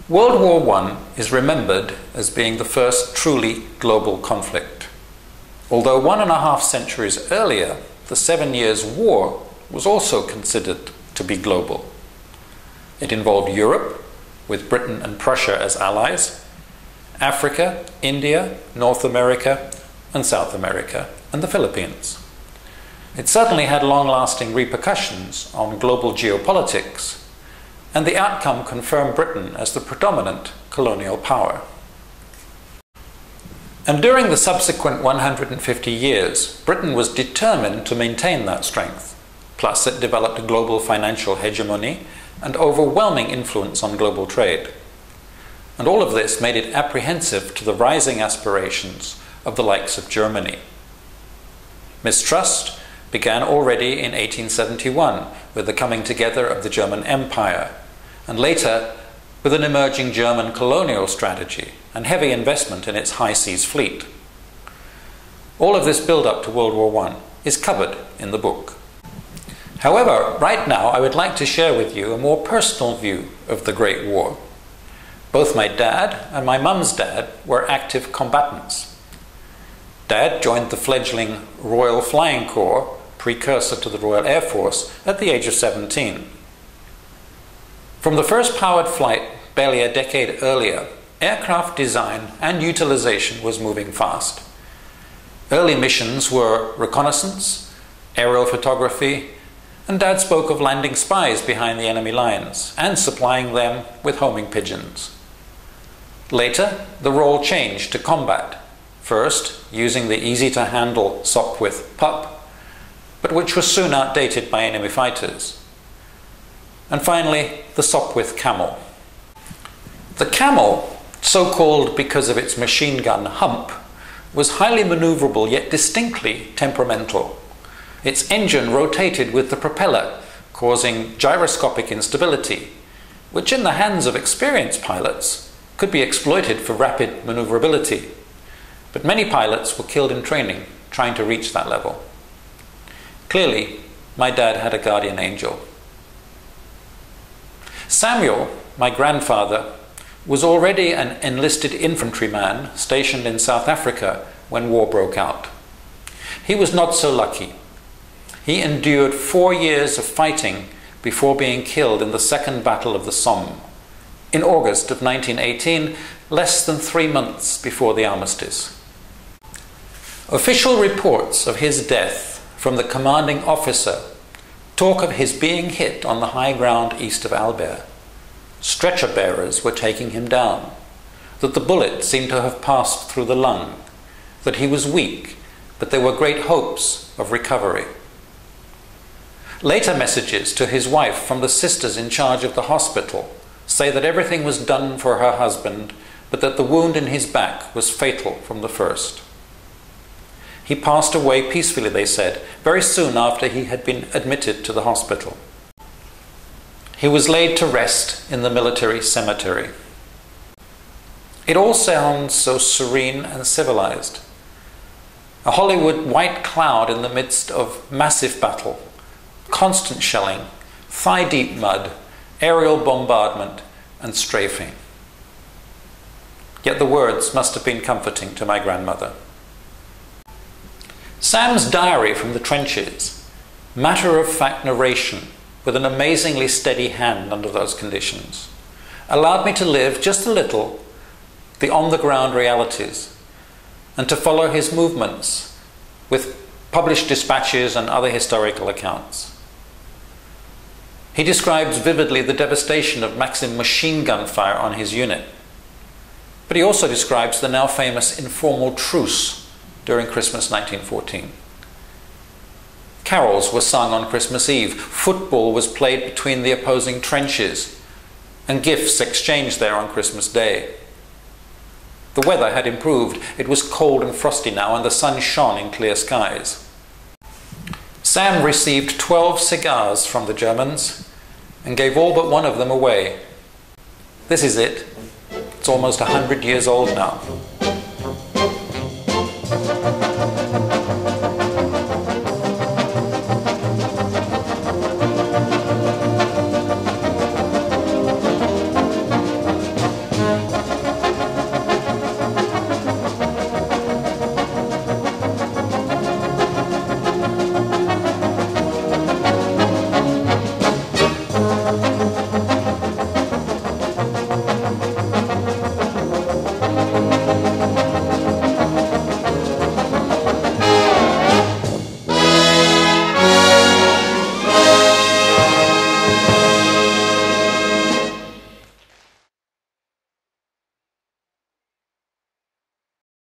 World War I is remembered as being the first truly global conflict. Although 1.5 centuries earlier, the 7 Years' War was also considered to be global. It involved Europe, with Britain and Prussia as allies, Africa, India, North America, and South America, and the Philippines. It certainly had long-lasting repercussions on global geopolitics, and the outcome confirmed Britain as the predominant colonial power. And during the subsequent 150 years, Britain was determined to maintain that strength. Plus, it developed a global financial hegemony and overwhelming influence on global trade. And all of this made it apprehensive to the rising aspirations of the likes of Germany. Mistrust began already in 1871 with the coming together of the German Empire, and later with an emerging German colonial strategy and heavy investment in its high seas fleet. All of this build-up to World War I is covered in the book. However, right now I would like to share with you a more personal view of the Great War. Both my dad and my mum's dad were active combatants. Dad joined the fledgling Royal Flying Corps, precursor to the Royal Air Force, at the age of 17. From the first powered flight, barely a decade earlier, aircraft design and utilization was moving fast. Early missions were reconnaissance, aerial photography, and Dad spoke of landing spies behind the enemy lines and supplying them with homing pigeons. Later, the role changed to combat, first using the easy-to-handle Sopwith Pup, but which was soon outdated by enemy fighters. And finally, the Sopwith Camel. The Camel, so called because of its machine gun hump, was highly maneuverable yet distinctly temperamental. Its engine rotated with the propeller, causing gyroscopic instability, which in the hands of experienced pilots could be exploited for rapid maneuverability. But many pilots were killed in training trying to reach that level. Clearly, my dad had a guardian angel. Samuel, my grandfather, was already an enlisted infantryman stationed in South Africa when war broke out. He was not so lucky. He endured 4 years of fighting before being killed in the Second Battle of the Somme in August of 1918, less than 3 months before the armistice. Official reports of his death from the commanding officer talk of his being hit on the high ground east of Albert. Stretcher bearers were taking him down, that the bullet seemed to have passed through the lung, that he was weak, but there were great hopes of recovery. Later messages to his wife from the sisters in charge of the hospital say that everything was done for her husband, but that the wound in his back was fatal from the first. He passed away peacefully, they said, very soon after he had been admitted to the hospital. He was laid to rest in the military cemetery. It all sounds so serene and civilized. A Hollywood white cloud in the midst of massive battle, constant shelling, thigh-deep mud, aerial bombardment, and strafing. Yet the words must have been comforting to my grandmother. Sam's diary from the trenches, matter-of-fact narration with an amazingly steady hand under those conditions, allowed me to live just a little the on-the-ground realities and to follow his movements with published dispatches and other historical accounts. He describes vividly the devastation of Maxim machine gun fire on his unit, but he also describes the now famous informal truce during Christmas 1914. Carols were sung on Christmas Eve, football was played between the opposing trenches, and gifts exchanged there on Christmas Day. The weather had improved. It was cold and frosty now, and the sun shone in clear skies. Sam received 12 cigars from the Germans and gave all but one of them away. This is it. It's almost 100 years old now.